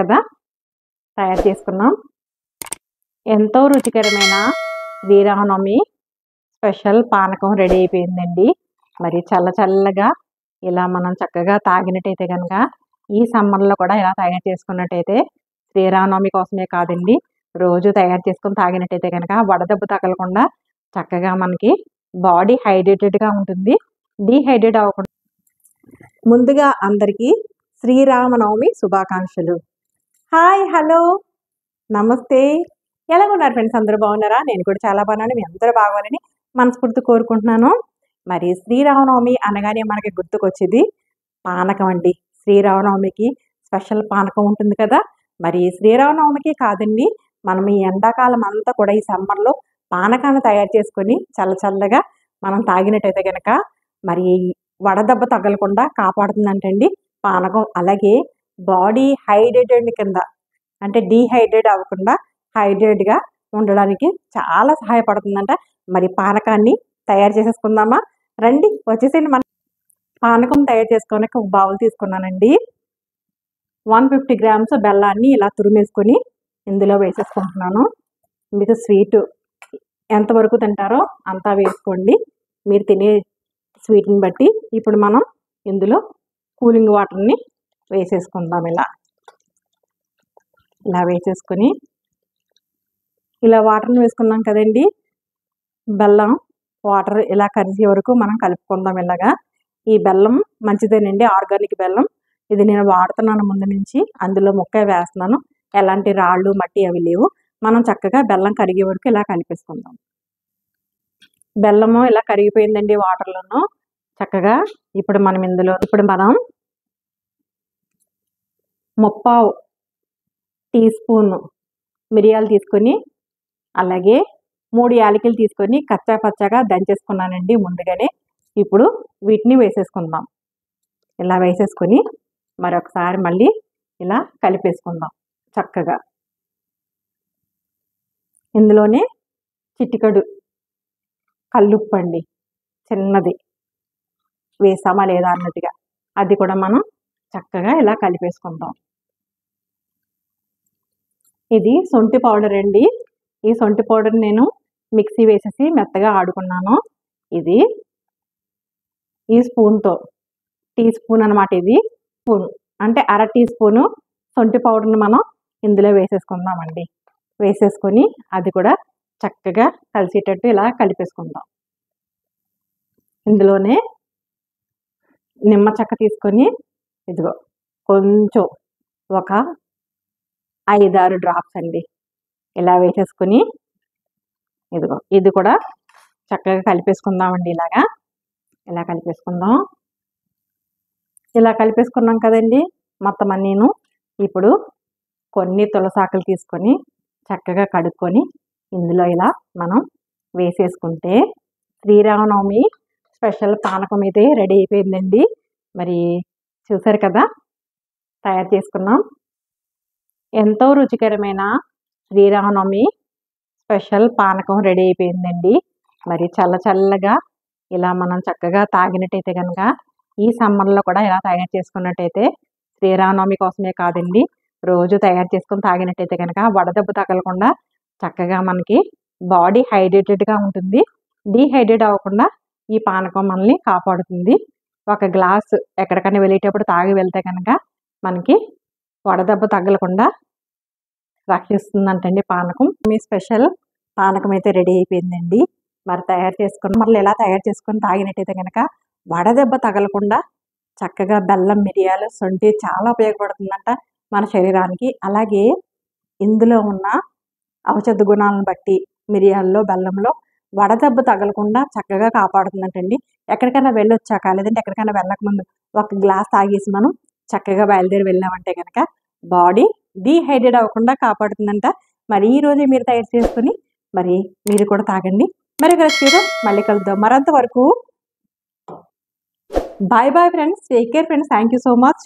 కదా, తయారు చేసుకున్నాం. ఎంతో రుచికరమైన శ్రీరామనవమి స్పెషల్ పానకం రెడీ అయిపోయిందండి. మరి చల్ల చల్లగా ఇలా మనం చక్కగా తాగినట్టయితే కనుక, ఈ సమ్మర్లో కూడా ఇలా తయారు చేసుకున్నట్టయితే శ్రీరామనవమి కోసమే కాదండి, రోజు తయారు చేసుకుని తాగినట్టయితే కనుక వడదెబ్బ తగలకుండా చక్కగా మనకి బాడీ హైడ్రేటెడ్గా ఉంటుంది, డీహైడ్రేట్ అవ్వకుండా. ముందుగా అందరికీ శ్రీరామనవమి శుభాకాంక్షలు. హాయ్, హలో, నమస్తే. ఎలా ఉన్నారు ఫ్రెండ్స్? అందరూ బాగున్నారా? నేను కూడా చాలా బాగున్నాను. మీ అందరూ బాగోవాలని మనస్ఫూర్తి కోరుకుంటున్నాను. మరి శ్రీరామనవమి అనగానే మనకి గుర్తుకొచ్చేది పానకం అండి. శ్రీరామనవమికి స్పెషల్ పానకం ఉంటుంది కదా. మరి శ్రీరామనవమికి కాదండి, మనం ఈ ఎండాకాలం అంతా కూడా ఈ సమ్మర్లో పానకాన్ని తయారు చేసుకొని చల్లగా మనం తాగినట్టయితే కనుక మరి వడదెబ్బ తగలకుండా కాపాడుతుందంటండి పానకం. అలాగే బాడీ హైడ్రేటెడ్ కింద, అంటే డీహైడ్రేట్ అవ్వకుండా హైడ్రేట్గా ఉండడానికి చాలా సహాయపడుతుందంట. మరి పానకాన్ని తయారు చేసేసుకుందామా? రండి, వచ్చేసేయండి. మన పానకం తయారు చేసుకోవడానికి ఒక బౌల్ తీసుకున్నానండి. 150 గ్రామ్స్ బెల్లాన్ని ఇలా తురిమేసుకొని ఇందులో వేసేసుకుంటున్నాను. మీకు స్వీట్ ఎంతవరకు తింటారో అంతా వేసుకోండి, మీరు తినే స్వీట్ని బట్టి. ఇప్పుడు మనం ఇందులో కూలింగ్ వాటర్ని వేసేసుకుందాం. ఇలా వేసేసుకొని ఇలా వాటర్ని వేసుకున్నాం కదండి, బెల్లం వాటర్ ఇలా కరిసే వరకు మనం కలుపుకుందాం. ఇలాగా ఈ బెల్లం మంచిదేనండి, ఆర్గానిక్ బెల్లం. ఇది నేను వాడుతున్నాను ముందు నుంచి. అందులో ముక్క వేస్తున్నాను, ఎలాంటి రాళ్ళు మట్టి అవి లేవు. మనం చక్కగా బెల్లం కరిగే వరకు ఇలా కలిపేసుకుందాం. బెల్లము ఇలా కరిగిపోయిందండి వాటర్లోనూ చక్కగా. ఇప్పుడు మనం ఇందులో ముప్పావు టీ స్పూన్ మిరియాలు తీసుకొని, అలాగే 3 యాలకులు తీసుకొని కచ్చా పచ్చగా దంచేసుకున్నానండి ముందుగానే. ఇప్పుడు వీటిని వేసేసుకుందాం. ఇలా వేసేసుకొని మరొకసారి మళ్ళీ ఇలా కలిపేసుకుందాం చక్కగా. ఇందులోనే చిటికెడు కల్లుప్పు అండి, చిన్నది వేసామా లేదా అన్నట్టుగా, అది కూడా మనం చక్కగా ఇలా కలిపేసుకుందాం. ఇది సొంటి పౌడర్ అండి. ఈ సొంటి పౌడర్ నేను మిక్సీ వేసేసి మెత్తగా ఆడుకున్నాను. ఇది ఈ స్పూన్తో, టీ స్పూన్ అనమాట ఇది. స్పూన్ అంటే అర టీ స్పూను సొంటి పౌడర్ని మనం ఇందులో వేసేసుకుందామండి. వేసేసుకొని అది కూడా చక్కగా కలిసేటట్టు ఇలా కలిపేసుకుందాం. ఇందులోనే నిమ్మ చెక్క తీసుకొని ఇదిగో కొంచెం ఒక 5-6 డ్రాప్స్ అండి ఇలా వేసేసుకొని ఇదిగో ఇది కూడా చక్కగా కలిపేసుకుందామండి. ఇలా కలిపేసుకుందాం. ఇలా కలిపేసుకున్నాం కదండి మొత్తం అన్నీను. ఇప్పుడు కొన్ని తులసాకులు తీసుకొని చక్కగా కడుక్కొని ఇందులో ఇలా మనం వేసేసుకుంటే శ్రీరామనవమి స్పెషల్ పానకం అయితే రెడీ అయిపోయిందండి. మరి చూసారు కదా, తయారు చేసుకున్నాం. ఎంతో రుచికరమైన శ్రీరామనవమి స్పెషల్ పానకం రెడీ అయిపోయిందండి. మరి చల్లగా ఇలా మనం చక్కగా తాగినట్టయితే కనుక, ఈ సమ్మర్లో కూడా ఇలా తయారు చేసుకున్నట్టయితే శ్రీరామనవమి కోసమే కాదండి, రోజు తయారు చేసుకుని తాగినట్టయితే కనుక వడదెబ్బ తగలకుండా చక్కగా మనకి బాడీ హైడ్రేటెడ్గా ఉంటుంది, డీహైడ్రేట్ అవ్వకుండా ఈ పానకం మనల్ని కాపాడుతుంది. ఒక గ్లాసు ఎక్కడికైనా వెళ్ళేటప్పుడు తాగి వెళ్తే కనుక మనకి వడదెబ్బ తగలకుండా రక్షిస్తుందంటండి పానకం. మీ స్పెషల్ పానకం అయితే రెడీ అయిపోయిందండి. మరి ఎలా తయారు చేసుకొని తాగినట్టయితే కనుక వడదెబ్బ తగలకుండా చక్కగా బెల్లం, మిరియాలు, శొంఠి చాలా ఉపయోగపడుతుందంట మన శరీరానికి. అలాగే ఇందులో ఉన్న ఔషధ గుణాలను బట్టి మిరియాల్లో, బెల్లంలో వడదెబ్బ తగలకుండా చక్కగా కాపాడుతుందంటండి. ఎక్కడికైనా వెళ్ళొచ్చాక, లేదంటే ఎక్కడికైనా వెళ్ళకముందు ఒక గ్లాస్ తాగేసి మనం చక్కగా బయలుదేరి వెళ్ళామంటే కనుక బాడీ డీహైడ్రేట్ అవ్వకుండా కాపాడుతుందంట. మరి ఈ రోజే మీరు తయారు చేసుకుని మరి మీరు కూడా తాగండి. మరి రెసిపీతో మళ్ళీ కలుద్దాం. మరంత వరకు bye friends. Take care friends. Thank you so much.